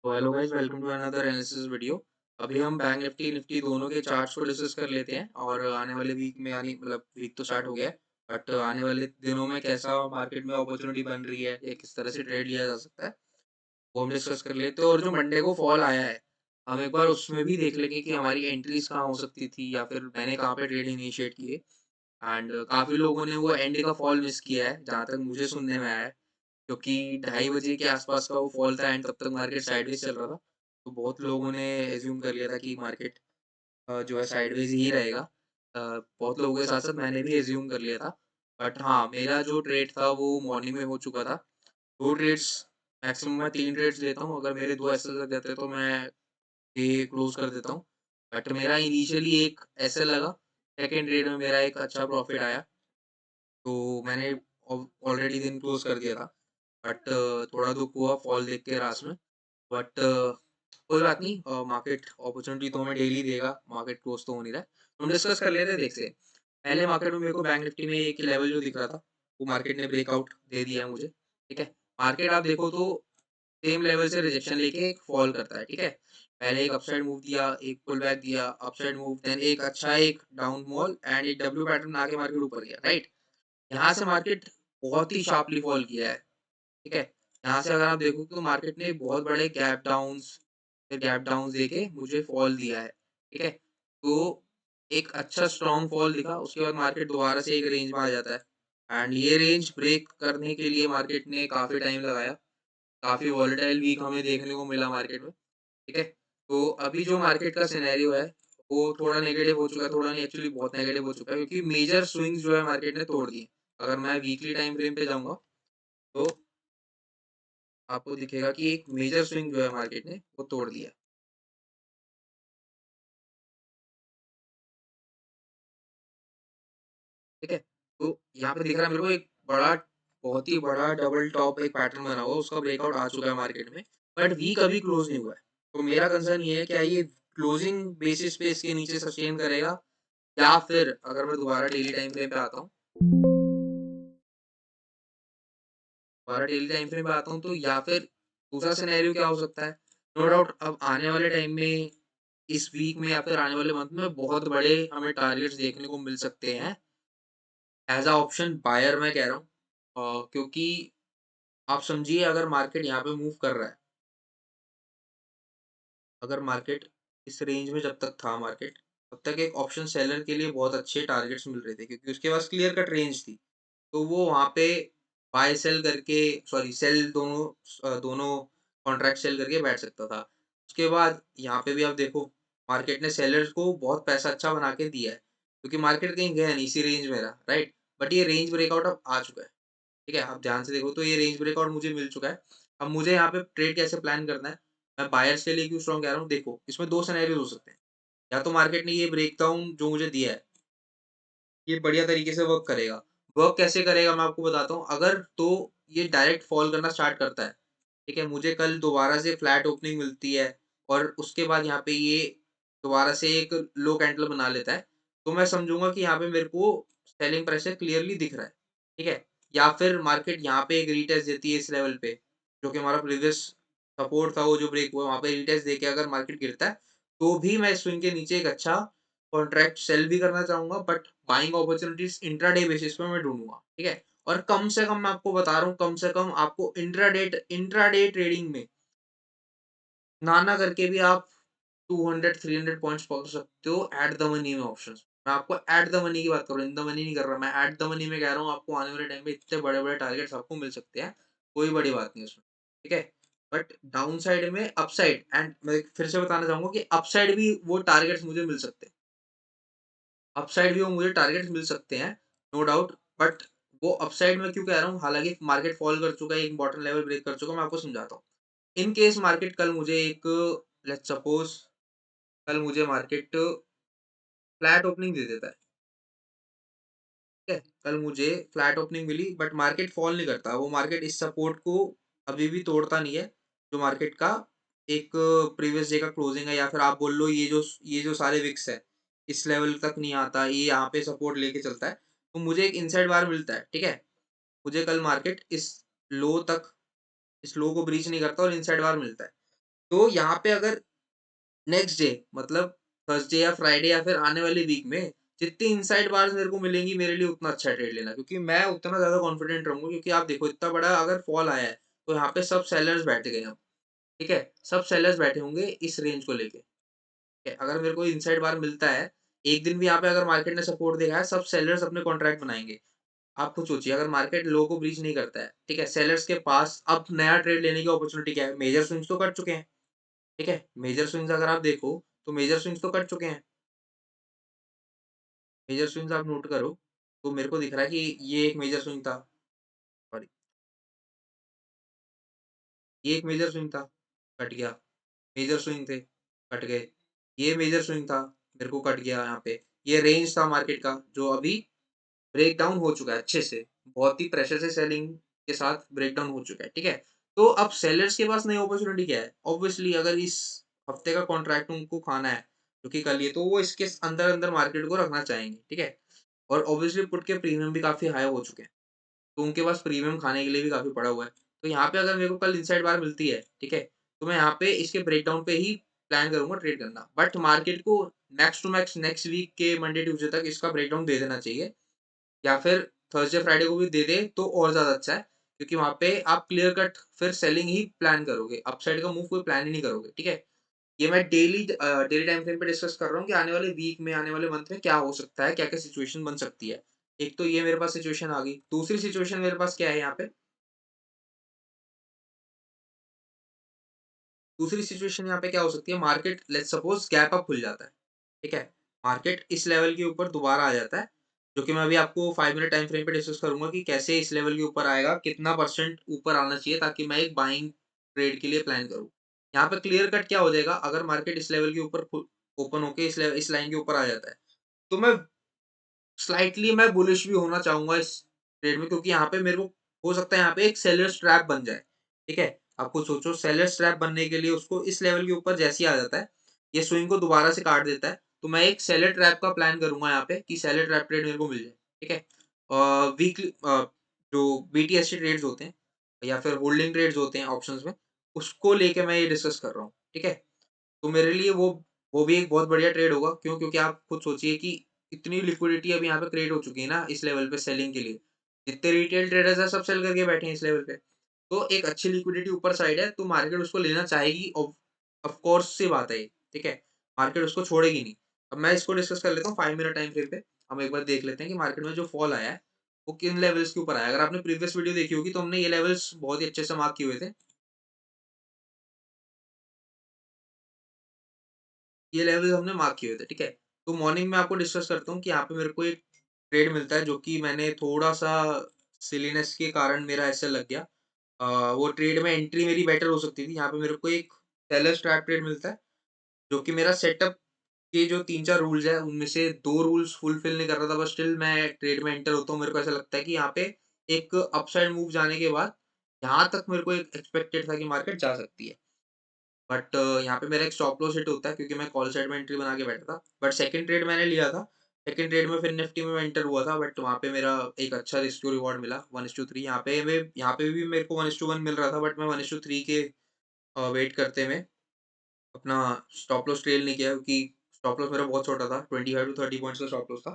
तो hello guys, welcome to another analysis video. अभी हम बैंक निफ्टी दोनों के चार्ट्स को डिस्कस कर लेते हैं और आने वाले वीक में, यानी मतलब वीक तो स्टार्ट हो गया है, बट आने वाले दिनों में कैसा मार्केट में अपॉर्चुनिटी बन रही है या किस तरह से ट्रेड लिया जा सकता है, वो हम डिस्कस कर लेते हैं। और जो मंडे को फॉल आया है, हम एक बार उसमें भी देख लेंगे कि हमारी एंट्रीज कहाँ हो सकती थी या फिर मैंने कहाँ पे ट्रेड इनिशिएट किए। एंड काफ़ी लोगों ने वो एंड का फॉल मिस किया है, जहाँ तक मुझे सुनने में आया है, क्योंकि 2:30 बजे के आसपास का वो फॉल था एंड तब तक मार्केट साइडवेज चल रहा था। तो बहुत लोगों ने एज़्यूम कर लिया था कि मार्केट जो है साइडवेज ही रहेगा। बहुत लोगों के साथ-साथ मैंने भी एज़्यूम कर लिया था। बट हाँ, मेरा जो ट्रेड था वो मॉर्निंग में हो चुका था। 2 ट्रेड्स, मैक्सिमम मैं 3 ट्रेड्स लेता हूँ, अगर मेरे 2 ऐसे लग जाते हैं तो मैं ये क्लोज़ कर देता हूँ। बट मेरा इनिशियली एक ऐसे लगा, सेकंड ट्रेड में मेरा एक अच्छा प्रॉफ़िट आया, तो मैंने ऑलरेडी दिन क्लोज़ कर दिया था। बट थोड़ा दुःख हुआ फॉल देख के रास में। बट कोई बात नहीं, मार्केट अपॉर्चुनिटी तो हमें डेली देगा, मार्केट क्लोज़ तो हो नहीं रहा है। तो हम डिस्कस कर लेते हैं, देखते हैं। पहले मार्केट में मेरे को बैंक निफ्टी में एक लेवल जो दिख रहा था, वो मार्केट ने ब्रेकआउट दे दिया है मुझे, ठीक है? मार्केट आप देखो तो सेम लेवल से रिजेक्शन लेके एक फॉल करता है, ठीक है? पहले एक अपसाइड मूव दिया, एक पुल बैक दिया, अपसाइड मूव, देन एक अच्छा एक डाउन मॉल एंड एक डब्ल्यू पैटर्न बना के मार्केट ऊपर गया, राइट? यहाँ से मार्केट बहुत ही शार्पली फॉल किया है, ठीक है? यहाँ से अगर आप देखोगे तो मार्केट ने बहुत बड़े गैप डाउन्स, फिर गैप डाउन्स देके मुझे फॉल दिया है, ठीक है? तो एक अच्छा स्ट्रॉन्ग फॉल दिखा, उसके बाद मार्केट दोबारा से एक रेंज में आ जाता है एंड ये रेंज ब्रेक करने के लिए मार्केट ने काफ़ी टाइम लगाया। काफ़ी वॉलेटाइल वीक हमें देखने को मिला मार्केट में, ठीक है? तो अभी जो मार्केट का सिनेरियो है, वो थोड़ा नेगेटिव हो चुका है, थोड़ा नहीं, एक्चुअली बहुत नेगेटिव हो चुका है, क्योंकि मेजर स्विंग्स जो है मार्केट ने तोड़ दिए। अगर मैं वीकली टाइम फ्रेम पे जाऊँगा, तो आपको दिखेगा कि एक मेजर स्विंग जो है मार्केट ने वो तोड़ दिया, ठीक है? तो यहाँ पे दिख रहा है मेरे को एक बड़ा, बहुत ही बड़ा डबल टॉप एक पैटर्न बना हुआ है, उसका ब्रेकआउट आ चुका है मार्केट में, बट वीक अभी क्लोज़ नहीं हुआ है। तो मेरा कंसर्न ये है, क्या ये क्लोजिंग बेसिस पे इसके नीचे सस्टेन करेगा, या फिर अगर मैं दोबारा डेली टाइम फ्रेम पे आता हूँ, दोबारा डेली टाइम फ्रेम पे आता हूँ, तो या फिर दूसरा सिनेरियो क्या हो सकता है? नो डाउट अब आने वाले टाइम में, इस वीक में या फिर आने वाले मंथ में बहुत बड़े हमें टारगेट्स देखने को मिल सकते हैं। एज़ अ ऑप्शन बायर मैं कह रहा हूँ, क्योंकि आप समझिए, अगर मार्केट यहाँ पे मूव कर रहा है, अगर मार्केट इस रेंज में जब तक था मार्केट, तब तक एक ऑप्शन सेलर के लिए बहुत अच्छे टारगेट्स मिल रहे थे, क्योंकि उसके पास क्लियर कट रेंज थी। तो वो वहाँ पे बाय सेल करके, सॉरी सेल, दोनों कॉन्ट्रैक्ट सेल करके बैठ सकता था। उसके बाद यहाँ पे भी आप देखो, मार्केट ने सेलर्स को बहुत पैसा अच्छा बना के दिया है, क्योंकि मार्केट कहीं गया नहीं, इसी रेंज में रहा, राइट? बट ये रेंज ब्रेकआउट अब आ चुका है, ठीक है? आप ध्यान से देखो तो ये रेंज ब्रेकआउट मुझे मिल चुका है। अब मुझे यहाँ पे ट्रेड कैसे प्लान करना है? मैं बायर्स के लिए क्यों स्ट्रॉन्ग कह रहा हूँ, देखो इसमें 2 सिनेरियोज़ हो सकते हैं। या तो मार्केट ने ये ब्रेकडाउन जो मुझे दिया है, ये बढ़िया तरीके से वर्क करेगा। वर्क कैसे करेगा मैं आपको बताता हूँ। अगर तो ये डायरेक्ट फॉल करना स्टार्ट करता है, ठीक है? मुझे कल दोबारा से फ्लैट ओपनिंग मिलती है और उसके बाद यहाँ पे ये दोबारा से एक लो कैंडल बना लेता है, तो मैं समझूँगा कि यहाँ पे मेरे को सेलिंग प्रेशर क्लियरली दिख रहा है, ठीक है? या फिर मार्केट यहाँ पे एक रीटेस्ट देती है इस लेवल पे, जो कि हमारा प्रीवियस सपोर्ट था, वो जो ब्रेक हुआ वहाँ पे रीटेस्ट देके अगर मार्केट गिरता है, तो भी मैं स्विंग के नीचे एक अच्छा कॉन्ट्रैक्ट सेल भी करना चाहूँगा, but buying opportunities intraday basis पे मैं ढूँढूँगा, ठीक है? और कम से कम मैं आपको बता रहा हूँ, कम से कम आपको इंट्राडे ट्रेडिंग में ना करके भी आप 200 300 पॉइंट्स पकड़ सकते हो एट द मनी में ऑप्शंस। मैं आपको एट द मनी की बात कर रहा हूँ, इन द मनी नहीं कर रहा, मैं एट द मनी में कह रहा हूँ, आपको आने वाले टाइम पे इतने बड़े-बड़े टारगेट्स आपको मिल सकते हैं, कोई बड़ी बात नहीं है उसमें, ठीक है? बट डाउन साइड में, अपसाइड, एंड मैं फिर से बताना चाहूँगा कि अपसाइड भी वो टारगेट्स मुझे मिल सकते हैं। अपसाइड भी वो मुझे टारगेट्स मिल सकते हैं, नो डाउट, बट वो अपसाइड मैं क्यों कह रहा हूँ, हालाँकि मार्केट फॉल कर चुका है, एक बॉटम लेवल ब्रेक कर चुका है, मैं आपको समझाता हूँ। इन केस मार्केट कल मुझे एक, लेट्स सपोज़, कल मुझे मार्केट फ्लैट ओपनिंग दे देता है, ठीक है? कल मुझे फ्लैट ओपनिंग मिली, बट मार्केट फॉल नहीं करता, वो मार्केट इस सपोर्ट को अभी भी तोड़ता नहीं है, जो मार्केट का एक प्रीवियस डे का क्लोजिंग है, या फिर आप बोल लो ये जो सारे विक्स है, इस लेवल तक नहीं आता, ये यहाँ पे सपोर्ट लेके चलता है, तो मुझे एक इनसाइड बार मिलता है, ठीक है? मुझे कल मार्केट इस लो तक, इस लो को ब्रीच नहीं करता और इनसाइड बार मिलता है। तो यहाँ पे अगर नेक्स्ट डे मतलब थर्सडे या फ्राइडे या फिर आने वाले वीक में जितनी इनसाइड बार्स मेरे को मिलेंगी मेरे लिए उतना अच्छा ट्रेड लेना, क्योंकि मैं उतना ज़्यादा कॉन्फिडेंट रहूँगा, क्योंकि आप देखो इतना बड़ा अगर फॉल आया है, तो यहाँ पे सब सेलर्स बैठ गए हैं अब, ठीक है? सब सेलर्स बैठे होंगे इस रेंज को लेके, ठीक है? अगर मेरे को इनसाइड बार मिलता है, एक दिन भी यहाँ पे अगर मार्केट ने सपोर्ट देखा है, सब सेलर्स अपने कॉन्ट्रैक्ट बनाएँगे। आप खुद सोचिए अगर मार्केट लो को ब्रीच नहीं करता है, ठीक है? सेलर्स के पास अब नया ट्रेड लेने की अपॉर्च्युनिटी क्या है? मेजर स्विंग्स तो कट चुके हैं, ठीक है? मेजर स्विंग्स अगर आप देखो, तो मेजर स्विंग्स तो कट चुके हैं। मेजर स्विंग्स आप नोट करो, तो मेरे को दिख रहा है कि ये एक मेजर स्विंग था, सॉरी, ये एक मेजर स्विंग था, कट गया। मेजर स्विंग थे, कट गए। ये मेजर स्विंग था, मेरे को कट गया यहाँ पे। ये रेंज था मार्केट का, जो अभी ब्रेक डाउन हो चुका है अच्छे से। बहुत ही प्रेशर से सेलिंग के साथ ब्रेक डाउन हो चुका है, ठीक है? तो अब सेलर्स के पास नई अपॉर्च्युनिटी क्या है? ऑब्वियसली अगर इस हफ्ते का कॉन्ट्रैक्ट उनको खाना है, जो कि कल ही है, तो वो इसके अंदर-अंदर मार्केट को रखना चाहेंगे, ठीक है? और ऑब्वियसली पुट के प्रीमियम भी काफ़ी हाई हो चुके हैं। तो उनके पास प्रीमियम खाने के लिए भी काफ़ी पड़ा हुआ है। तो यहाँ पे अगर मेरे को कल इनसाइड बार मिलती है, ठीक है? तो मैं यहाँ पे इसके ब्रेकडाउन पे ही प्लान करूँगा ट्रेड करना। बट मार्केट को max to max next week के मंडे ट्यूसडे तक इसका ब्रेकडाउन दे देना चाहिए, या फिर थर्सडे फ्राइडे को भी दे दे तो और ज़्यादा अच्छा है, क्योंकि वहाँ पे आप क्लियर कट फिर सेलिंग ही प्लान करोगे। अपसाइड का मूव कोई प्लान ही नहीं करोगे, ठीक है? ये मैं डेली टाइम फ्रेम पे डिस्कस कर रहा हूँ कि आने वाले वीक में, आने वाले मंथ में क्या हो सकता है, क्या-क्या सिचुएशन बन सकती है। एक तो ये मेरे पास सिचुएशन आ गई, दूसरी सिचुएशन मेरे पास क्या है यहाँ पे, दूसरी सिचुएशन यहाँ पे क्या हो सकती है, market let's suppose gap up खुल जाता है, ठीक है? मार्केट इस लेवल के ऊपर दोबारा आ जाता है, जो कि मैं अभी आपको 5 मिनट टाइम फ्रेम पे डिस्कस करूँगा कि कैसे इस लेवल के ऊपर आएगा, कितना परसेंट ऊपर आना चाहिए ताकि मैं एक बाइंग ट्रेड के लिए प्लान करूँ। यहाँ पे क्लियर कट क्या हो जाएगा, अगर मार्केट इस लेवल के ऊपर ओपन होके इस लाइन के ऊपर आ जाता है, तो मैं स्लाइटली मैं बुलिश भी होना चाहूँगा इस ट्रेड में, क्योंकि यहाँ पे मेरे को हो सकता है यहाँ पे एक सेलर्स ट्रैप बन जाए, ठीक है? आप खुद सोचो सेलर्स ट्रैप बनने के लिए उसको इस लेवल के ऊपर जैसे ही आ जाता है, ये स्विंग को दोबारा से काट देता है, तो मैं एक सेलर ट्रैप का प्लान करूँगा यहाँ पे कि सेलर ट्रैप ट्रेड मेरे को मिल जाए, ठीक है? वीकली जो बीटीएससी ट्रेड्स होते हैं या फिर होल्डिंग ट्रेड्स होते हैं ऑप्शंस में, उसको लेके मैं ये डिस्कस कर रहा हूँ, ठीक है? तो मेरे लिए वो भी एक बहुत बढ़िया ट्रेड होगा। क्यों? क्योंकि आप खुद सोचिए कि इतनी लिक्विडिटी अभी यहाँ पे क्रिएट हो चुकी है ना इस लेवल पे सेलिंग के लिए। जितने रिटेल ट्रेडर्स हैं सब सेल करके बैठे हैं इस लेवल पे। तो एक अच्छी लिक्विडिटी ऊपर साइड है, तो मार्केट उसको लेना चाहेगी, ऑफ कोर्स सी बात है ये, ठीक है? मार्केट उसको छोड़ेगी नहीं। अब मैं इसको डिस्कस कर लेता हूँ 5 मिनट टाइम फ्रेम पे। हम एक बार देख लेते हैं कि मार्केट में जो फॉल आया है, वो किन लेवल्स के ऊपर आया है। अगर आपने प्रीवियस वीडियो देखी होगी तो हमने ये लेवल्स बहुत ही अच्छे से मार्क किए हुए थे। ये लेवल्स हमने मार्क किए हुए थे, ठीक है? तो मॉर्निंग में आपको डिस्कस करता हूँ कि यहाँ पे मेरे को एक ट्रेड मिलता है, जो कि मैंने थोड़ा-सा सिलीनेस के कारण मेरा ऐसा लग गया। वो ट्रेड में एंट्री मेरी बेटर हो सकती थी। यहाँ पे मेरे को एक सेलर्स ट्रैप ट्रेड मिलता है, जो कि मेरा सेटअप के जो 3-4 रूल्स हैं, उनमें से 2 रूल्स फुलफिल नहीं कर रहा था, बट स्टिल मैं ट्रेड में एंटर होता हूँ। मेरे को ऐसा लगता है कि यहाँ पे एक अपसाइड मूव जाने के बाद, यहाँ तक मेरे को एक एक्सपेक्टेड था कि मार्केट जा सकती है। बट यहाँ पे मेरा एक स्टॉप लॉस हिट होता है, क्योंकि मैं कॉल साइड में एंट्री बना के बैठा था। बट सेकंड ट्रेड मैंने लिया था। सेकंड ट्रेड में फिर निफ्टी में मैं एंटर हुआ था, बट वहाँ पे मेरा एक अच्छा रिस्क टू रिवॉर्ड मिला 1:3। यहाँ पे भी मेरे को 1:1 मिल रहा था, बट मैं 1:3 के वेट करते में अपना स्टॉप लॉस ट्रेल नहीं किया, क्योंकि स्टॉप लॉस मेरा बहुत छोटा था, 25 टू 30 पॉइंट्स का स्टॉप लॉस था,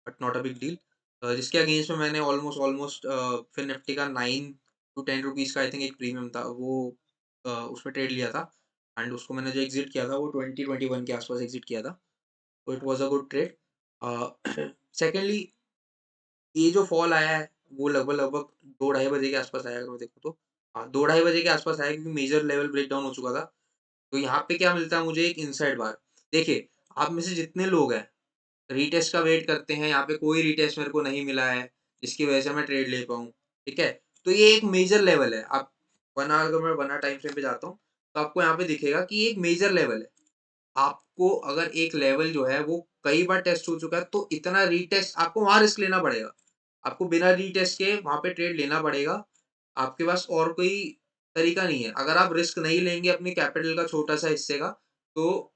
but not a big deal. जिसके अगेंस्ट में मैंने ऑलमोस्ट ऑलमोस्ट फिर निफ्टी का 9 टू 10 रुपीज़ का आई थिंक एक प्रीमियम था, वो उसमें ट्रेड लिया था, एंड उसको मैंने जो एग्ज़िट किया था वो 20-21 के आस-पास एग्ज़िट किया था। तो it was a good trade. Secondly ये जो फॉल आया है, वो लगभग-लगभग 2 ढाई बजे के आस-पास आया, अगर मैं देखूँ तो। हाँ, 2 ढाई बजे के आस-पास आया, क्योंकि मेजर लेवल ब्रेकडाउन हो चुका था। तो यहाँ पे क्या मिलता है मुझे, एक इनसाइड बार। देखिए, आप में से जितने लोग हैं, रीटेस्ट का वेट करते हैं, यहाँ पे कोई रीटेस्ट मेरे को नहीं मिला है, जिसकी वजह से मैं ट्रेड ले पाऊँ, ठीक है? तो ये एक मेजर लेवल है। आप 1 आवर, अगर मैं 1 आवर टाइम फ्रेम पे जाता हूँ, तो आपको यहाँ पे दिखेगा कि ये एक मेजर लेवल है। आपको अगर एक लेवल जो है वो कई बार टेस्ट हो चुका है, तो इतना रीटेस्ट आपको वहाँ रिस्क लेना पड़ेगा। आपको बिना रीटेस्ट के वहाँ पे ट्रेड लेना पड़ेगा। आपके पास और कोई तरीका नहीं है। अगर आप रिस्क नहीं लेंगे अपने कैपिटल का छोटा-सा हिस्से का, तो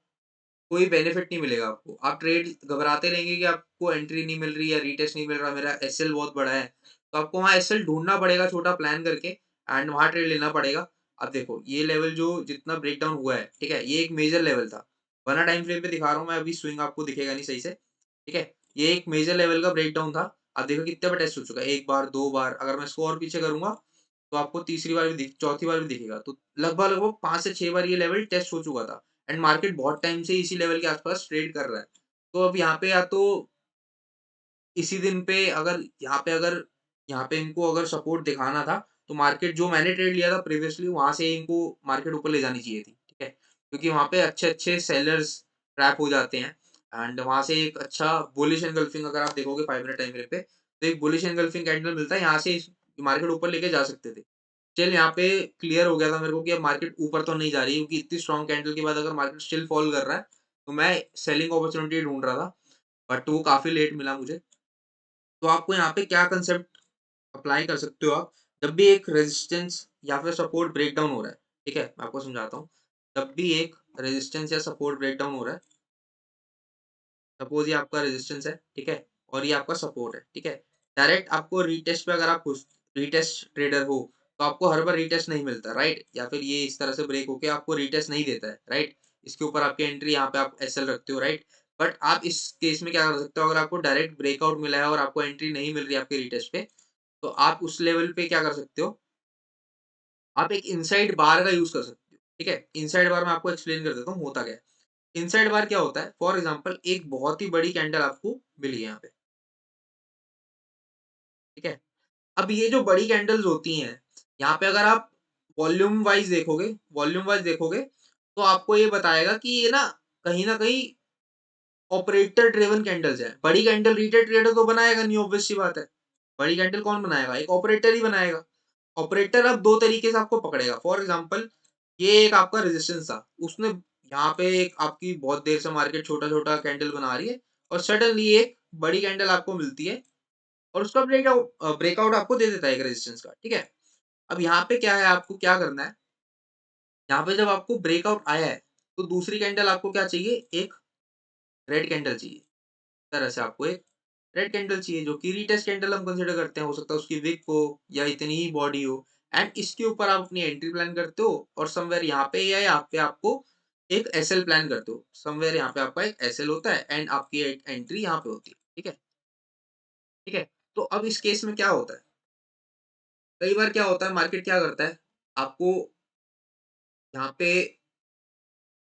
कोई बेनिफिट नहीं मिलेगा आपको। आप ट्रेड घबराते रहेंगे कि आपको एंट्री नहीं मिल रही है, रीटेस्ट नहीं मिल रहा, मेरा एसएल बहुत बड़ा है। तो आपको वहाँ एसएल ढूँढना पड़ेगा छोटा प्लान करके, एंड वहाँ ट्रेड लेना पड़ेगा। अब देखो ये लेवल जो जितना ब्रेक डाउन हुआ है, ठीक है? ये एक मेजर लेवल था, वरना टाइम फ्रेम पे दिखा रहा हूँ मैं, अभी स्विंग आपको दिखेगा नहीं सही से, ठीक है? ये एक मेजर लेवल का ब्रेक डाउन था। अब देखो कितने बार टेस्ट हो चुका है, 1 बार, 2 बार, अगर मैं इसको और पीछे करूँगा, तो आपको तीसरी बार भी चौथी बार भी दिखेगा। तो लगभग-लगभग 5 से 6 बार ये लेवल टेस्ट हो चुका था एंड मार्केट बहुत टाइम से इसी लेवल के आस-पास ट्रेड कर रहा है। तो अब यहाँ पे या तो इसी दिन पे अगर यहाँ पे इनको अगर सपोर्ट दिखाना था, तो मार्केट जो मैंने ट्रेड लिया था प्रीवियसली वहाँ से इनको मार्केट ऊपर ले जानी चाहिए थी, ठीक है? क्योंकि वहाँ पे अच्छे-अच्छे सेलर्स ट्रैप हो जाते हैं एंड वहाँ से एक अच्छा बुलिश एंगल्फिंग अगर आप देखोगे 5 मिनट टाइम फ्रेम पे, तो एक बुलिश एंगल्फिंग कैंडल मिलता है, यहाँ से इस मार्केट ऊपर लेके जा सकते थे। स्टिल यहाँ पे क्लियर हो गया था मेरे को कि अब मार्केट ऊपर तो नहीं जा रही, क्योंकि इतनी स्ट्रॉन्ग कैंडल के बाद अगर मार्केट स्टिल फॉल कर रहा है, तो मैं सेलिंग अपॉर्च्युनिटी ढूँढ रहा था, बट वो काफ़ी लेट मिला मुझे। तो आपको यहाँ पे क्या कांसेप्ट अप्लाई कर सकते हो आप, जब भी एक रेजिस्टेंस या फिर सपोर्ट ब्रेकडाउन हो रहा है, ठीक है? मैं आपको समझाता हूँ। जब भी एक रेजिस्टेंस या सपोर्ट ब्रेकडाउन हो रहा है, सपोज़ ये आपका रेजिस्टेंस है, ठीक है? और ये आपका सपोर्ट है, ठीक है? डायरेक्ट आपको रीटेस्ट पे अगर आप खुश रीटेस्ट ट्रेडर हो, तो आपको हर बार रीटेस्ट नहीं मिलता, राइट? या फिर ये इस तरह से ब्रेक होके आपको रीटेस्ट नहीं देता है, राइट? इसके ऊपर आपकी एंट्री यहाँ पे आप एसएल रखते हो, राइट? बट आप इस केस में क्या कर सकते हो, अगर आपको डायरेक्ट ब्रेकआउट मिला है और आपको एंट्री नहीं मिल रही है आपके रीटेस्ट पे, तो आप उस लेवल पे क्या कर सकते हो, आप एक इनसाइड बार का यूज़ कर सकते हो, ठीक है? इनसाइड बार मैं आपको एक्सप्लेन कर देता हूँ होता क्या है। इनसाइड बार क्या होता है? फॉर एग्ज़ाम्पल एक बहुत ही बड़ी कैंडल आपको मिली है यहाँ पे, ठीक है? अब ये जो बड़ी कैंडल्स होती हैं, यहाँ पे अगर आप वॉल्यूम वाइज़ देखोगे, तो आपको ये बताएगा कि ये ना कहीं न कहीं ऑपरेटर ड्रिवन कैंडल्स हैं। बड़ी कैंडल रिटेल ट्रेडर तो बनाएगा नहीं, ऑब्वियस सी बात है। बड़ी कैंडल कौन बनाएगा? एक ऑपरेटर ही बनाएगा। ऑपरेटर अब 2 तरीके से आपको पकड़ेगा। फॉर एग्ज़ाम्पल ये एक आपका रेजिस्टेंस था। उसने यहाँ पे एक आपकी बहुत देर से मार्केट छोटा-छोटा कैंडल बना रही है और सडनली एक बड़ी कैंडल आपको मिलती है और उसका ब्रेकआउट आपको दे देता है एक रेजिस्टेंस का, ठीक है? अब यहाँ पे क्या है, आपको क्या करना है, यहाँ पे जब आपको ब्रेकआउट आया है, तो दूसरी कैंडल आपको क्या चाहिए? एक रेड कैंडल चाहिए। तरह से आपको एक रेड कैंडल चाहिए, जो कि रीटेस्ट कैंडल हम कंसीडर करते हैं। हो सकता है उसकी विक हो या इतनी ही बॉडी हो एंड इसके ऊपर आप अपनी एंट्री प्लान करते हो और समवेयर यहाँ पे या यहाँ पे आपको एक एसएल प्लान करते हो। समवेयर यहाँ पे आपका एक एसएल होता है एंड आपकी एक एंट्री यहाँ पे होती है, ठीक है? ठीक है? तो अब इस केस में क्या होता है, कई बार क्या होता है, मार्केट क्या करता है, आपको यहाँ पे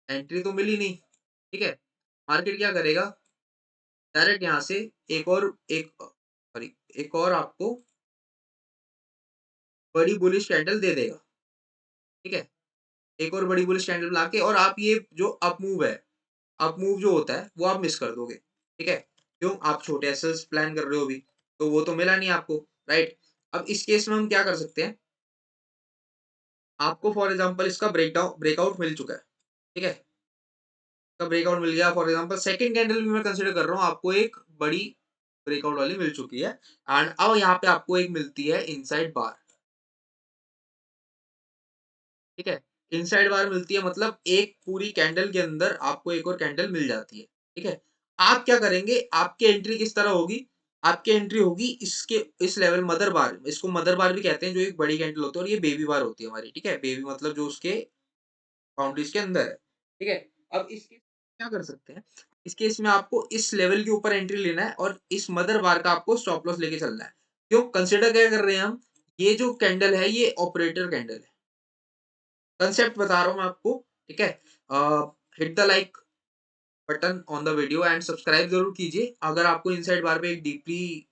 एंट्री तो मिली नहीं, ठीक है? मार्केट क्या करेगा, डायरेक्ट यहाँ से एक और आपको बड़ी बुलिश कैंडल दे देगा, ठीक है? एक और बड़ी बुलिश कैंडल बना के और आप ये जो अप मूव जो होता है, वो आप मिस कर दोगे, ठीक है? क्यों? आप छोटे एसेल्स प्लान कर रहे हो अभी, तो वो तो मिला नहीं आपको, राइट? अब इस केस में हम क्या कर सकते हैं, आपको फॉर एग्ज़ाम्पल इसका ब्रेकआउट मिल चुका है, ठीक है? इसका ब्रेकआउट मिल गया, फॉर एग्ज़ाम्पल सेकंड कैंडल भी मैं कंसीडर कर रहा हूँ, आपको एक बड़ी ब्रेकआउट वाली मिल चुकी है एंड अब यहाँ पे आपको एक मिलती है इनसाइड बार। ठीक है? इनसाइड बार मिलती है, मतलब एक पूरी कैंडल के अंदर आपको एक और कैंडल मिल जाती है, ठीक है? आप क्या करेंगे, आपकी एंट्री किस तरह होगी? आपकी एंट्री होगी इसके इस लेवल मदर बार, इसको मदर बार भी कहते हैं, जो एक बड़ी कैंडल होती है और ये बेबी बार होती है हमारी, ठीक है? बेबी मतलब जो उसके बाउंड्रीज़ के अंदर है, ठीक है? अब इस केस क्या कर सकते हैं, इस केस में आपको इस लेवल के ऊपर एंट्री लेना है और इस मदर बार का आपको स्टॉप लॉस लेके चलना है। क्यों? कंसिडर क्या कर रहे हैं हम, ये जो कैंडल है ये ऑपरेटर कैंडल है। कंसेप्ट बता रहा हूँ मैं आपको, ठीक है? Hit the like button on the video and subscribe ज़रूर कीजिए। अगर आपको इनसाइड बार पे एक डीपली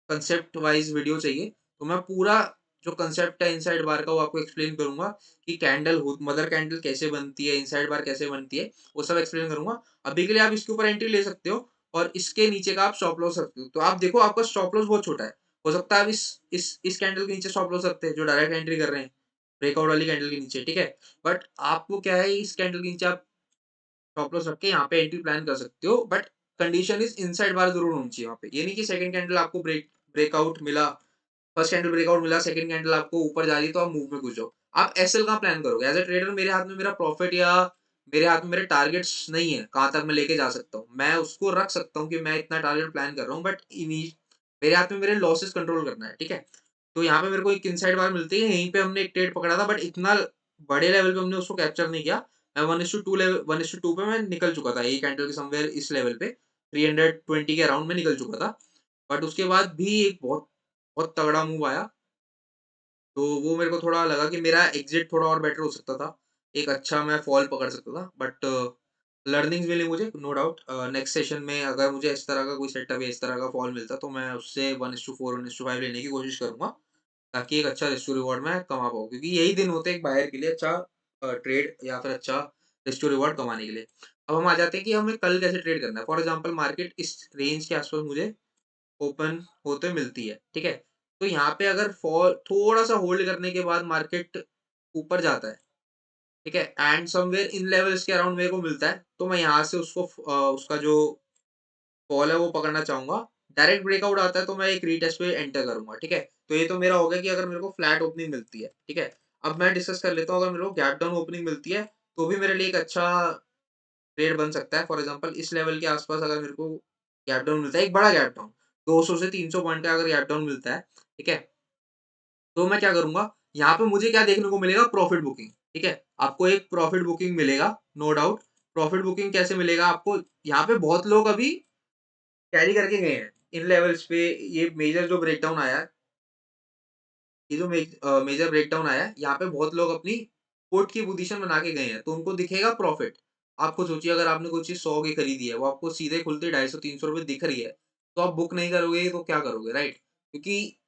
कंसेप्ट वाइज़ वीडियो चाहिए, तो मैं पूरा जो कंसेप्ट है इनसाइड बार का वो आपको एक्सप्लेन करूँगा कि मदर कैंडल कैसे बनती है, इनसाइड बार कैसे बनती है, वो सब एक्सप्लेन करूँगा। अभी के लिए आप इसके ऊपर एंट्री ले सकते हो और इसके नीचे का आप स्टॉप लॉस रखते हो। तो आप देखो आपका स्टॉप लॉस बहुत छोटा है। हो सकता है आप इस कैंडल के नीचे स्टॉप लॉस रखते हैं, जो डायरेक्ट एंट्री कर रहे हैं, ब्रेकआउट वाली कैंडल के नीचे, ठीक है? बट आपको क्या है, इस कैंडल के नीचे आप स्टॉप लॉस रख के यहाँ पे एंट्री प्लान कर सकते हो, बट कंडीशन इज़ इनसाइड बार ज़रूर होनी चाहिए वहाँ पे। ये नहीं कि सेकंड कैंडल आपको ब्रेकआउट मिला, फर्स्ट कैंडल ब्रेकआउट मिला, सेकंड कैंडल आपको ऊपर जा रही है तो आप मूव में घुस जाओ। आप एसएल कहाँ प्लान करोगे? एज़ अ ट्रेडर मेरे हाथ में मेरा प्रॉफिट या मेरे हाथ में मेरे टारगेट्स नहीं है, कहाँ तक मैं लेके जा सकता हूँ। मैं उसको रख सकता हूँ कि मैं इतना टारगेट प्लान कर रहा हूँ, बट मेरे हाथ में मेरे लॉसेस कंट्रोल करना है, ठीक है? तो यहाँ पे मेरे को एक इनसाइड बार मिलती है, यहीं पे हमने एक ट्रेड पकड़ा था, बट इतना बड़े लेवल पे हमने उसको कैप्चर नहीं किया। मैं 1:2 लेवल 1:2 पे मैं निकल चुका था, ये कैंडल के समवेयर इस लेवल पे 320 के अराउंड में निकल चुका था। बट उसके बाद भी एक बहुत बहुत तगड़ा मूव आया, तो वो मेरे को थोड़ा लगा कि मेरा एग्ज़िट थोड़ा और बेटर हो सकता था। एक अच्छा मैं फॉल पकड़ सकता था, बट लर्निंग्स मिली मुझे नो डाउट। नेक्स्ट सेशन में अगर मुझे इस तरह का कोई सेटअप या इस तरह का फॉल मिलता, तो मैं उससे 1:4 1:5 लेने की कोशिश करूँगा, ताकि एक अच्छा रिस्क टू रिवॉर्ड मैं कमा पाऊँ। क्योंकि यही दिन होते हैं एक बायर के लिए अच्छा ट्रेड या फिर अच्छा रिस्क टू रिवॉर्ड कमाने के लिए। अब हम आ जाते हैं कि हमें कल कैसे ट्रेड करना है। फॉर एग्ज़ाम्पल मार्केट इस रेंज के आस-पास मुझे ओपन होते मिलती है, ठीक है? तो यहाँ पे अगर फॉल थोड़ा-सा होल्ड करने के बाद मार्केट ऊपर जाता है, ठीक है? एंड समवेयर इन लेवल्स के अराउंड मेरे को मिलता है, तो मैं यहाँ से उसका जो फॉल है वो पकड़ना चाहूँगा। डायरेक्ट ब्रेकआउट आता है तो मैं एक रीटेस्ट पे एंटर करूँगा, ठीक है? तो ये तो मेरा हो गया कि अगर मेरे को फ्लैट ओपनिंग मिलती है, ठीक है? अब मैं डिस्कस कर लेता हूँ, अगर मेरे को गैप डाउन ओपनिंग मिलती है, तो भी मेरे लिए एक अच्छा ट्रेड बन सकता है। फॉर एग्ज़ाम्पल इस लेवल के आस-पास अगर मेरे को गैप डाउन मिलता है, एक बड़ा गैप डाउन, 200 से 300 पॉइंट का अगर गैप डाउन मिलता है, ठीक है? तो मैं क्या करूँगा, यहाँ पे मुझे क्या देखने को मिलेगा, प्रॉफिट बुकिंग, ठीक है? आपको एक प्रॉफिट बुकिंग मिलेगा, नो डाउट। प्रॉफिट बुकिंग कैसे मिलेगा आपको, यहाँ पे बहुत लोग अभी कैरी करके गए हैं, इन लेवल्स पे। ये मेजर जो ब्रेकडाउन आया है, ये जो मेजर ब्रेकडाउन आया है, यहाँ पे बहुत लोग अपनी पुट की पोजीशन बना के गए हैं, तो उनको दिखेगा प्रॉफिट। आप खुद सोचिए, अगर आपने कोई चीज़ 100 की खरीदी है, वो आपको सीधे खुलते 250-300 रुपए दिख रही है, तो आप बुक नहीं करोगे तो क्या करोगे, राइट? क्योंकि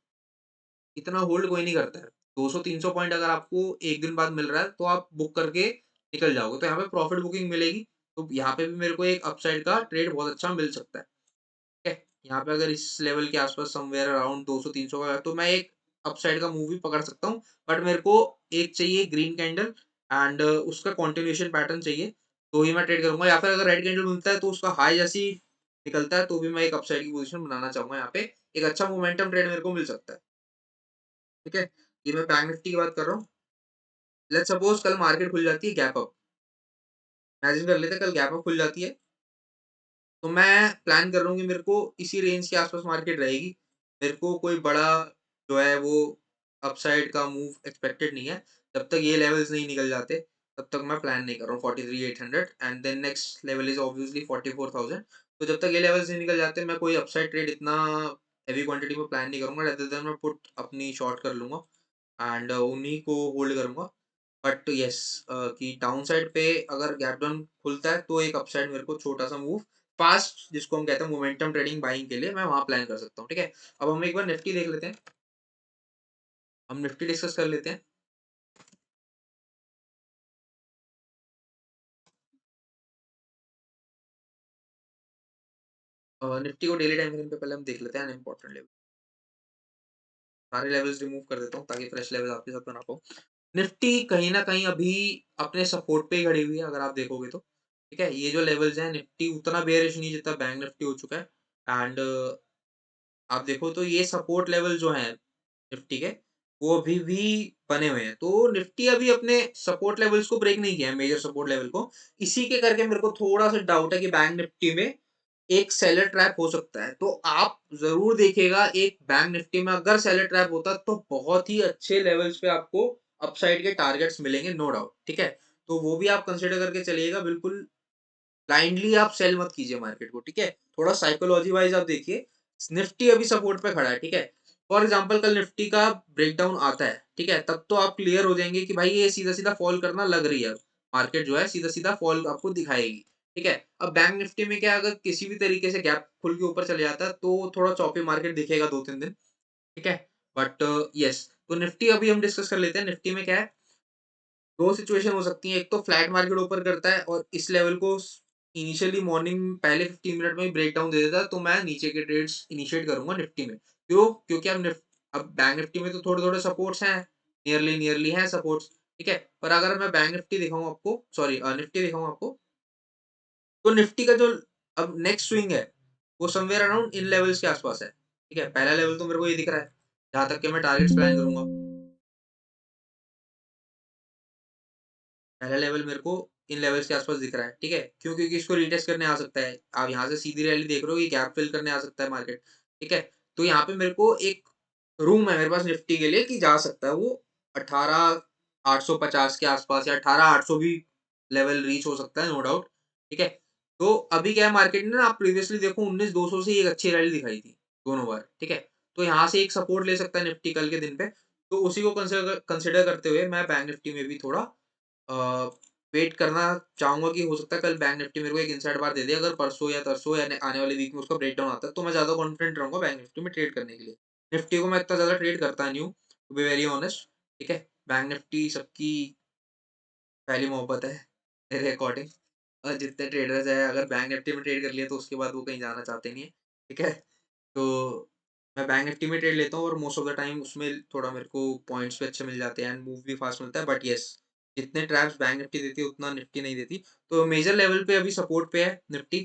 इतना होल्ड कोई नहीं करता है। 200-300 पॉइंट अगर आपको 1 दिन बाद मिल रहा है, तो आप बुक करके निकल जाओगे। तो यहाँ पे प्रॉफिट बुकिंग मिलेगी, तो यहाँ पे भी मेरे को एक अपसाइड का ट्रेड बहुत अच्छा मिल सकता है। ठीक है? यहाँ पे अगर इस लेवल के आस-पास समव्हेयर अराउंड 200-300 का है, तो मैं एक अपसाइड का मूव भी पकड़ सकता हूँ। बट मेरे को एक चाहिए ग्रीन कैंडल एंड उसका कंटिन्यूएशन पैटर्न चाहिए, तो ही मैं ट्रेड करूँगा। या फिर अगर रेड कैंडल मिलता है, तो उसका हाई जैसे ही निकलता है, तो भी मैं एक अपसाइड की पोज़ीशन बनाना चाहूँगा यहाँ पे। एक अच्छा मोमेंटम ट्रेड मेरे को मिल सकता है। ठीक है? ये मैं बैंक निफ्टी की बात कर रहा हूँ। लेट्स सपोज़ कल मार्केट खुल जाती है गैप अप। इमेजिन कर लेते हैं कल गैप अप खुल जाती है, तो मैं प्लान कर रहा हूँ कि मेरे को इसी रेंज के आस-पास मार्केट रहेगी। मेरे को कोई बड़ा जो है वो अपसाइड का मूव एक्सपेक्टेड नहीं है। जब तक ये लेवल्स नहीं निकल जाते, तब तक मैं प्लान नहीं कर रहा हूँ 43,800 and then next level is obviously 44,000। तो जब तक ये लेवल्स नहीं निकल जाते, मैं कोई अपसाइड ट्रेड इतना हेवी क्वांटिटी में प्लान नहीं करूँगा। रेदर देन मैं पुट अपनी शॉर्ट कर लूँगा एंड उन्हीं को होल्ड करूँगा। बट येस, कि डाउन साइड पे अगर गैप डाउन खुलता है, तो एक अपसाइड मेरे को छोटा-सा मूव फास्ट, जिसको हम कहते हैं मोमेंटम ट्रेडिंग बाइंग के लिए, मैं वहाँ प्लान कर सकता हूँ, ठीक है? अब हम एक बार निफ्टी देख लेते हैं। हम निफ्टी डिस्कस कर लेते हैं। निफ्टी को डेली टाइम फ्रेम पे पहले हम देख लेते हैं अनइम्पोर्टेंट लेवल। सारे लेवल्स रिमूव कर देता हूँ, ताकि फ्रेश लेवल आपके साथ बना पाऊँ। निफ्टी कहीं न कहीं अभी अपने सपोर्ट पे ही खड़ी हुई है, अगर आप देखोगे तो, ठीक है? ये जो लेवल्स हैं, निफ्टी उतना बेयरिश नहीं जितना बैंक निफ्टी हो चुका है एंड आप देखो तो ये सपोर्ट लेवल जो हैं निफ्टी के, वो अभी भी बने हुए हैं। तो निफ्टी अभी अपने सपोर्ट लेवल्स को ब्रेक नहीं किया है, मेजर सपोर्ट लेवल को। इसी के करके मेरे को थोड़ा-सा डाउट है कि बैंक निफ्टी में एक सेलर ट्रैप हो सकता है। तो आप ज़रूर देखिएगा, एक बैंक निफ्टी में अगर सेलर ट्रैप होता है, तो बहुत ही अच्छे लेवल्स पे आपको अपसाइड के टारगेट्स मिलेंगे, नो डाउट, ठीक है? तो वो भी आप कंसीडर करके चलिएगा, बिल्कुल ब्लाइंडली आप सेल मत कीजिए मार्केट को, ठीक है? थोड़ा साइकोलॉजी वाइज़ आप देखिए, निफ्टी अभी सपोर्ट पे खड़ा है, ठीक है? फॉर एग्ज़ाम्पल कल निफ्टी का ब्रेकडाउन आता है, ठीक है? तब तो आप क्लियर हो जाएँगे कि भाई ये सीधा-सीधा फॉल करना लग रही है अब। मार्केट जो है सीधा-सीधा फॉल आपको दिखाएगी, ठीक है? अब बैंक निफ्टी में क्या है, अगर किसी भी तरीके से गैप खुल के ऊपर चले जाता है, तो थोड़ा चॉपी मार्केट दिखेगा 2-3 दिन, ठीक है? बट येस, तो निफ्टी अभी हम डिस्कस कर लेते हैं। निफ्टी में क्या है, 2 सिचुएशन हो सकती हैं। एक तो फ्लैट मार्केट ऊपर करता है और इस लेवल को इनिशियली मॉर्निंग पहले 15 मिनट में ही ब्रेक डाउन दे देता है, तो मैं नीचे के ट्रेड्स इनिशिएट करूँगा निफ्टी में। क्यों? क्योंकि अब बैंक निफ्टी में तो थोड़े-थोड़े सपोर्ट्स हैं, नियरली हैं सपोर्ट्स, ठीक है? पर अगर मैं बैंक निफ्टी दिखाऊँ आपको, सॉरी निफ्टी दिखाऊँ आपको, तो निफ्टी का जो अब नेक्स्ट स्विंग है, वो समव्हेयर अराउंड इन लेवल्स के आस-पास है, ठीक है? पहला लेवल तो मेरे को ये दिख रहा है, जहाँ तक कि मैं टारगेट्स प्लान करूँगा। पहला लेवल मेरे को इन लेवल्स के आस-पास दिख रहा है, ठीक है? क्यों? क्योंकि इसको रीटेस्ट करने आ सकता है। आप यहाँ से सीधी रैली देख रहे हो, ये गैप फिल करने आ सकता है मार्केट, ठीक है? तो यहाँ पे मेरे को एक रूम है मेरे पास निफ्टी के लिए कि जा सकता है वो 18,850 के आसपास या 18,800 भी लेवल रीच हो सकता है, नो डाउट। ठीक है? तो अभी क्या है मार्केट में ना, आप प्रीवियसली देखो 19,200 से एक अच्छी रैली दिखाई थी, दोनों बार। ठीक है? तो यहाँ से एक सपोर्ट ले सकता है निफ्टी कल के दिन पे। तो उसी को कंसिडर कंसिडर करते हुए मैं बैंक निफ्टी में भी थोड़ा अ, वेट करना चाहूँगा कि हो सकता है कल बैंक निफ्टी मेरे को एक इनसाइड बार दे दे। अगर परसों या तरसों या आने वाले वीक में उसका ब्रेकडाउन आता है, तो मैं ज़्यादा कॉन्फिडेंट रहूँगा बैंक निफ्टी में ट्रेड करने के लिए। निफ्टी को मैं इतना ज़्यादा ट्रेड करता नहीं हूँ, टू बी वेरी ऑनेस्ट। ठीक है? बैंक निफ्टी सबकी पहली मोहब्बत है मेरे अकॉर्डिंग। और जितने ट्रेडर्स हैं, अगर बैंक निफ्टी में ट्रेड कर लिया तो उसके बाद वो कहीं जाना चाहते नहीं है। ठीक है? तो मैं बैंक निफ्टी में ट्रेड लेता हूँ और मोस्ट ऑफ द टाइम उसमें थोड़ा मेरे को पॉइंट्स भी अच्छे मिल जाते हैं एंड मूव भी फास्ट मिलता है। बट येस, जितने ट्रैप्स बैंक निफ्टी देती है उतना निफ्टी नहीं देती। तो मेजर लेवल पे अभी सपोर्ट पे है निफ्टी,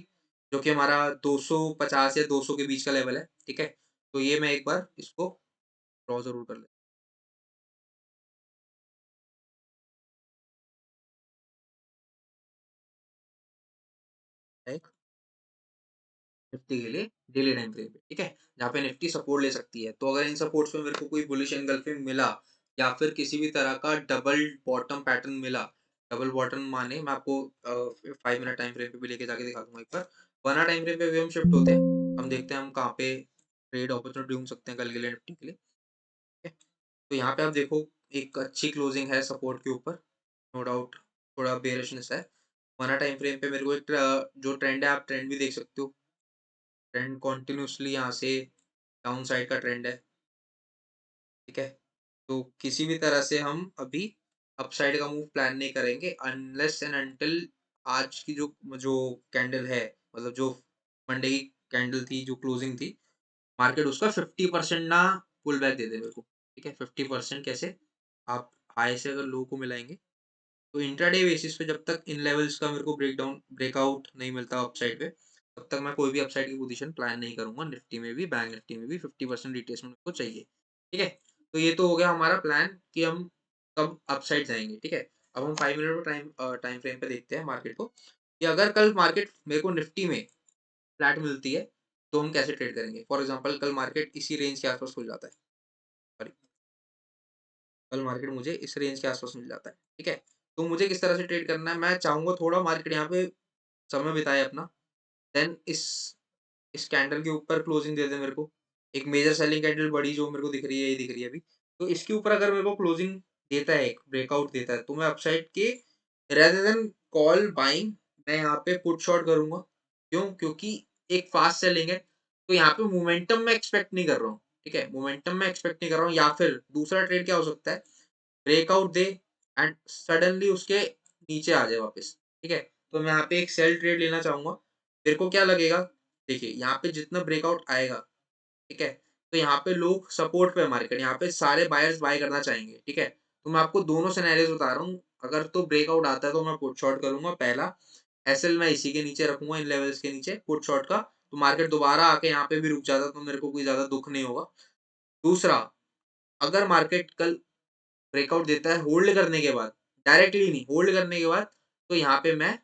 जो कि हमारा 250 या 200 के बीच का लेवल है। ठीक है? तो ये मैं एक बार इसको ड्रॉ ज़रूर कर लेता हूँ निफ्टी के लिए डेली टाइम फ्रेम पे। ठीक है? जहाँ पे निफ्टी सपोर्ट ले सकती है। तो अगर इन सपोर्ट्स में मेरे को कोई बुलिश एंगल्फिंग मिला या फिर किसी भी तरह का डबल बॉटम पैटर्न मिला, डबल बॉटम माने मैं आपको 5 मिनट टाइम फ्रेम पे भी लेके जाके दिखा दूँगा एक बार। 1 आवर टाइम फ्रेम पे भी हम शिफ्ट होते हैं। हम देखते हैं हम कहाँ पे ट्रेड अपॉर्चुनिटी ढूँढ सकते हैं कल के लिए निफ्टी के लिए। ठीक है? तो यहाँ पे आप देखो एक अच्छी क्लोजिंग है सपोर्ट के ऊपर, नो डाउट थोड़ा बेयरिशनेस है। 1 आवर टाइम फ्रेम पे मेरे को एक जो ट्रेंड है, आप ट्रेंड भी देख सकते हो। ट्रेंड कंटिन्यूअसली यहाँ से डाउन साइड का ट्रेंड है। ठीक है? तो किसी भी तरह से हम अभी अपसाइड का मूव प्लान नहीं करेंगे अनलेस एंड अंटिल आज की जो जो कैंडल है, मतलब जो मंडे की कैंडल थी, जो क्लोजिंग थी, मार्केट उसका 50% ना पुल बैक दे दे मेरे को। ठीक है? 50% कैसे? आप हाई से अगर लो को मिलाएँगे, तो इंट्राडे बेसिस पे जब तक इन लेवल्स का मेरे को ब्रेकआउट नहीं मिलता अपसाइड पे, तब तक मैं कोई भी अपसाइड की पोज़ीशन प्लान नहीं करूँगा। निफ्टी में भी, बैंक निफ्टी में भी 50% रिट्रेसमेंट मेरे को चाहिए। ठीक है? तो ये तो हो गया हमारा प्लान कि हम कब अपसाइड जाएँगे। ठीक है? अब हम 5 मिनट टाइम फ्रेम पे देखते हैं मार्केट को, कि अगर कल मार्केट मेरे को निफ्टी में फ्लैट मिलती है, तो हम कैसे ट्रेड करेंगे? फॉर एग्ज़ाम्पल कल मार्केट इसी रेंज के आस-पास खुल जाता है। सॉरी, कल मार्केट मुझे इस रेंज के आस-पास मिल जाता है। ठीक है? तो मुझे किस तरह से ट्रेड करना है? मैं चाहूँगा थोड़ा मार्केट यहाँ पे समय बिताए अपना, देन इस कैंडल के ऊपर क्लोजिंग दे दे मेरे को। एक मेजर सेलिंग कैंडल बड़ी जो मेरे को दिख रही है, ये दिख रही है अभी। तो इसके ऊपर अगर मेरे को क्लोजिंग देता है, एक ब्रेकआउट देता है, तो मैं अपसाइड के रेदर देन कॉल बाइंग, मैं यहाँ पे पुट शॉर्ट करूँगा। क्यों? क्योंकि एक फास्ट सेलिंग है, तो यहाँ पे मोमेंटम मैं एक्सपेक्ट नहीं कर रहा हूँ। ठीक है? मोमेंटम मैं एक्सपेक्ट नहीं कर रहा हूँ, या फिर दूसरा ट्रेड क्या हो सकता है, ब्रेकआउट दे एंड सडनली उसके नीचे आ जाए वापस। ठीक है? तो मैं यहाँ पे एक सेल ट्रेड लेना चाहूँगा। मेरे को क्या लगेगा, देखिए यहाँ पे जितना ब्रेकआउट आएगा, ठीक है? तो यहाँ पे लोग सपोर्ट पे है मार्केट, यहाँ पे सारे बायर्स बाय करना चाहेंगे, ठीक है? तो मैं आपको दोनों सिनेरियोज़ बता रहा हूँ। अगर तो ब्रेकआउट आता है तो मैं पुट शॉर्ट करूँगा पहला, एसएल मैं इसी के नीचे रखूँगा, इन लेवल्स के नीचे पुट शॉर्ट का। तो मार्केट दोबारा आके यहाँ पे भी रुक जाता तो मेरे को कोई ज़्यादा दुःख नहीं होगा। दूसरा, अगर मार्केट कल ब्रेकआउट देता है होल्ड करने के बाद, डायरेक्टली नहीं, होल्ड करने के बाद, तो यहाँ पे मैं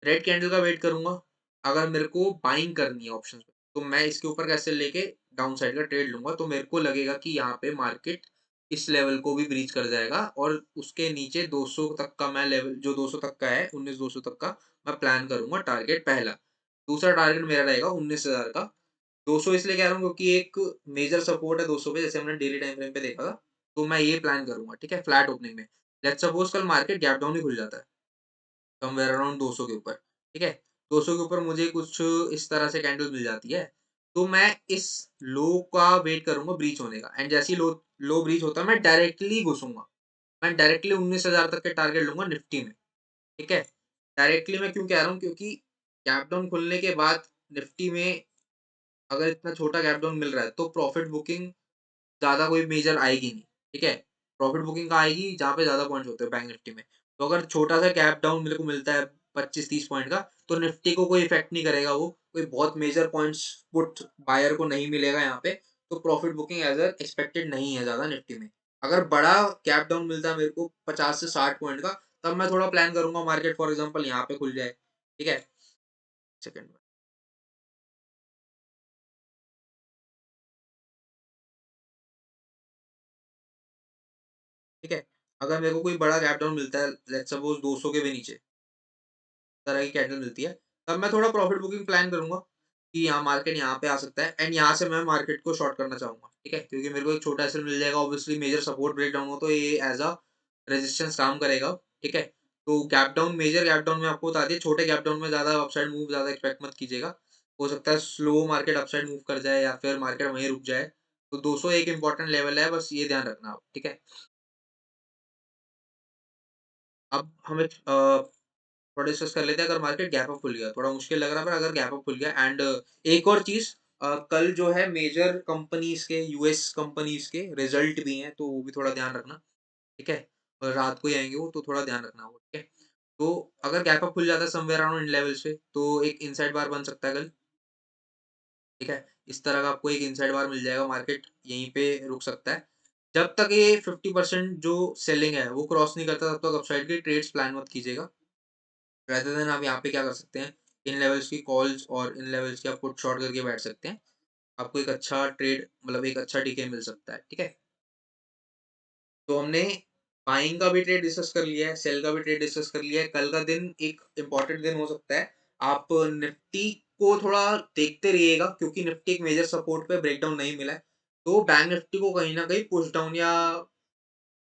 रेड कैंडल का वेट करूँगा। अगर मेरे को बाइंग करनी है ऑप्शंस में, तो मैं इसके ऊपर कैसे लेके डाउन साइड का ट्रेड लूँगा, तो मेरे को लगेगा कि यहाँ पे मार्केट इस लेवल को भी ब्रीच कर जाएगा और उसके नीचे 200 तक का मैं लेवल, जो 200 तक का है, 19,200 तक का मैं प्लान करूँगा टारगेट पहला। दूसरा टारगेट मेरा रहेगा 19,000 का। 200 इसलिए कह रहा हूँ क्योंकि एक मेजर सपोर्ट है 200 पे, जैसे हमने डेली टाइम फ्रेम पे देखा था, तो मैं ये प्लान करूँगा, ठीक है? फ्लैट ओपनिंग में। लेट्स सपोज़ कल मार्केट गैप डाउन ही खुल जाता है। समवेयर अराउंड 200 के ऊपर, ठीक है? 200 के ऊपर मुझे कुछ इस तरह से कैंडल मिल जाती है, तो मैं इस लो का वेट करूँगा ब्रीच होने का एंड जैसे ही लो लो ब्रीच होता है, मैं डायरेक्टली घुसूँगा। मैं डायरेक्टली 19,000 तक के टारगेट लूँगा निफ्टी में, ठीक है? डायरेक्टली मैं क्यों कह रहा हूँ, क्योंकि गैप डाउन खुलने के बाद निफ्टी में अगर इतना छोटा गैप डाउन मिल रहा है, तो प्रॉफिट बुकिंग ज़्यादा कोई मेजर आएगी नहीं, ठीक है? प्रॉफिट बुकिंग कहाँ आएगी? जहाँ पे ज़्यादा पॉइंट्स होते हैं बैंक निफ्टी में। तो अगर छोटा-सा गैप डाउन मेरे को मिलता है 25-30 पॉइंट का, तो निफ्टी को कोई इफ़ेक्ट नहीं करेगा वो, कोई बहुत मेजर पॉइंट्स पुट बायर को नहीं मिलेगा यहाँ पे, तो profit booking as a expected नहीं है ज़्यादा निफ्टी में। अगर बड़ा गैप डाउन मिलता है मेरे को 50 से 60 पॉइंट का, तब मैं थोड़ा प्लान करूँगा मार्केट फॉर एग्ज़ाम्पल यहाँ पे खुल जाए, ठीक है? सेकंड में। ठीक है? अगर मेरे को कोई बड़ा गैप डाउन मिलता है, लेट्स सपोज़ 200 के भी नीचे तरह की कैंडल मिलती है, तब मैं थोड़ा प्रॉफिट बुकिंग प्लान करूँगा कि हाँ, मार्केट यहाँ पे आ सकता है एंड यहाँ से मैं मार्केट को शॉर्ट करना चाहूँगा, ठीक है? क्योंकि मेरे को एक छोटा एसएल मिल जाएगा, obviously major support break down हो तो ये एज़ अ रेजिस्टेंस काम करेगा, ठीक है? तो gap down, major gap down में आपको बता दिया, छोटे गैप डाउन में ज़्यादा अपसाइड मूव ज़्यादा एक्सपेक्ट मत कीजिएगा। हो सकता है स्लो मार्केट अपसाइड मूव कर जाए या फिर मार्केट वहीं रुक जाए। तो 200 एक इम्पोर्टेंट लेवल है, बस ये ध्यान रखना आप, ठीक है? अब हमें थोड़ा डिस्कस कर लेते हैं, अगर मार्केट गैप अप खुल गया, थोड़ा मुश्किल लग रहा है पर अगर गैप अप खुल गया एंड एक और चीज़, कल जो है मेजर कंपनीज़ के, यूएस कंपनीज़ के रिजल्ट भी हैं, तो वो भी थोड़ा ध्यान रखना, ठीक है? और रात को ही आएँगे वो, तो थोड़ा ध्यान रखना वो, ठीक है? तो अगर गैप अप खुल जाता है समवेयर अराउंड इन लेवल्स पे, तो एक इनसाइड बार बन सकता है कल, ठीक है? इस तरह का आपको एक इनसाइड बार मिल जाएगा, मार्केट यहीं पे रुक सकता है। जब तक ये 50% जो सेलिंग है, वो क्रॉस नहीं करता, तब तक अपसाइड के ट्रेड्स प्लान मत कीजिएगा। रेदर देन आप यहाँ पे क्या कर सकते हैं, इन लेवल्स की कॉल्स और इन लेवल्स की आप पुट शॉर्ट करके बैठ सकते हैं। आपको एक अच्छा ट्रेड, मतलब एक अच्छा टीके मिल सकता है, ठीक है? तो हमने बाइंग का भी ट्रेड डिस्कस कर लिया है, सेल का भी ट्रेड डिस्कस कर लिया है। कल का दिन एक इम्पोर्टेंट दिन हो सकता है। आप निफ्टी को थोड़ा देखते रहिएगा, क्योंकि निफ्टी एक मेजर सपोर्ट पे ब्रेकडाउन नहीं मिला है। तो बैंक निफ्टी को कहीं न कहीं पुश डाउन या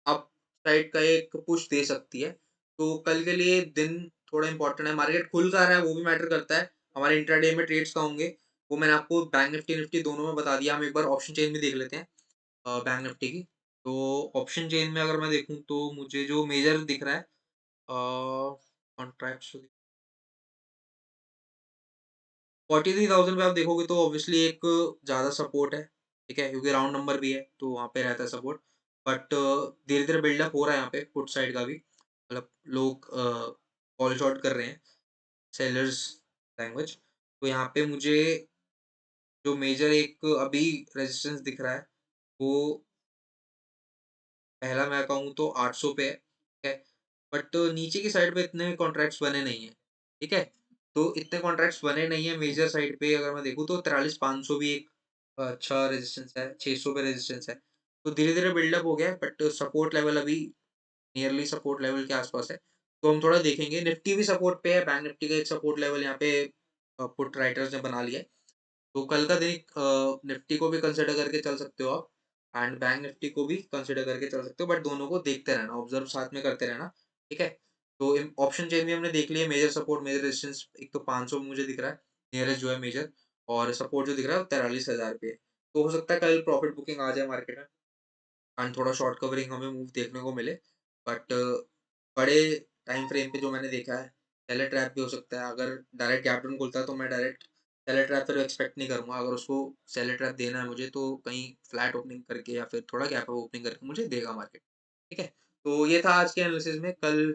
अप साइड का एक पुश दे सकती है। तो कल के लिए दिन थोड़ा इम्पोर्टेंट है। मार्केट खुल कहाँ रहा है वो भी मैटर करता है। हमारे इंट्राडे में ट्रेड्स कहाँ होंगे, वो मैंने आपको बैंक निफ्टी, निफ्टी दोनों में बता दिया। हम एक बार ऑप्शन चेन भी देख लेते हैं बैंक निफ्टी की। तो ऑप्शन चेन में अगर मैं देखूँ तो मुझे जो मेजर दिख रहा है कॉन्ट्रैक्ट्स 43,000 पे आप देखोगे तो ऑब्वियसली एक ज़्यादा सपोर्ट है, ठीक है? क्योंकि राउंड नंबर भी है, तो वहाँ पे रहता है सपोर्ट। बट धीरे-धीरे बिल्डअप हो रहा है यहाँ पे पुट साइड का भी। मतलब लोग कॉल शॉर्ट कर रहे हैं, सेलर्स लैंग्वेज। तो यहाँ पे मुझे जो मेजर एक अभी रेजिस्टेंस दिख रहा है, वो पहला मैं कहूँ तो 800 पे है, ठीक है? बट नीचे की साइड पे इतने कॉन्ट्रैक्ट्स बने नहीं हैं, ठीक है? तो इतने कॉन्ट्रैक्ट्स बने नहीं हैं मेजर साइड पे, अगर मैं देखूँ तो 43,500 भी एक अच्छा रेजिस्टेंस है, 600 पे रेजिस्टेंस है। तो धीरे-धीरे बिल्डअप हो गया है, बट सपोर्ट लेवल अभी नियरली सपोर्ट लेवल के आस-पास है। तो हम थोड़ा देखेंगे, निफ्टी भी सपोर्ट पे है, बैंक निफ्टी का एक सपोर्ट लेवल यहाँ पे पुट राइटर्स ने बना लिया है। तो कल का दिन निफ्टी को भी कंसिडर करके चल सकते हो आप एंड बैंक निफ्टी को भी कंसिडर करके चल सकते हो, बट दोनों को देखते रहना, ऑब्जर्व साथ में करते रहना, ठीक है? तो ऑप्शन चेन भी हमने देख लिया, मेजर सपोर्ट मेजर रेजिस्टेंस एक तो 500 मुझे दिख रहा है, नियरेस्ट जो है मेजर, और सपोर्ट जो दिख रहा है वो 43,000 पे है। तो हो सकता है कल प्रॉफिट बुकिंग आ जाए मार्केट में एंड थोड़ा शॉर्ट कवरिंग हमें मूव देखने को मिले। बट बड़े टाइम फ्रेम पे जो मैंने देखा है, सेलर ट्रैप भी हो सकता है। अगर डायरेक्ट गैप डाउन खुलता है तो मैं डायरेक्ट सेलर ट्रैप तो एक्सपेक्ट नहीं करूँगा। अगर उसको सेलर ट्रैप देना है मुझे तो कहीं फ्लैट ओपनिंग करके या फिर थोड़ा गैप अप ओपनिंग करके मुझे देगा मार्केट। ठीक है? तो ये था आज के एनालिसिस में। कल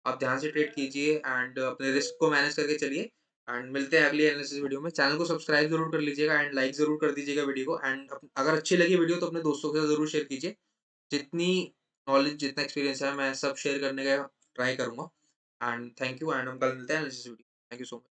आप ध्यान से ट्रेड कीजिए एंड अपने रिस्क को मैनेज करके चलिए एंड मिलते हैं अगली एनालिसिस वीडियो में। चैनल को सब्सक्राइब ज़रूर कर लीजिएगा एंड लाइक ज़रूर कर दीजिएगा वीडियो को एंड अगर अच्छी लगी वीडियो तो अपने दोस्तों के साथ ज़रूर शेयर कीजिए। जितनी नॉलेज, जितना एक्सपीरियंस है, मैं सब शेयर करने का ट्राई करूँगा एंड थैंक यू एंड हम कल मिलते हैं analysis video. Thank you so much.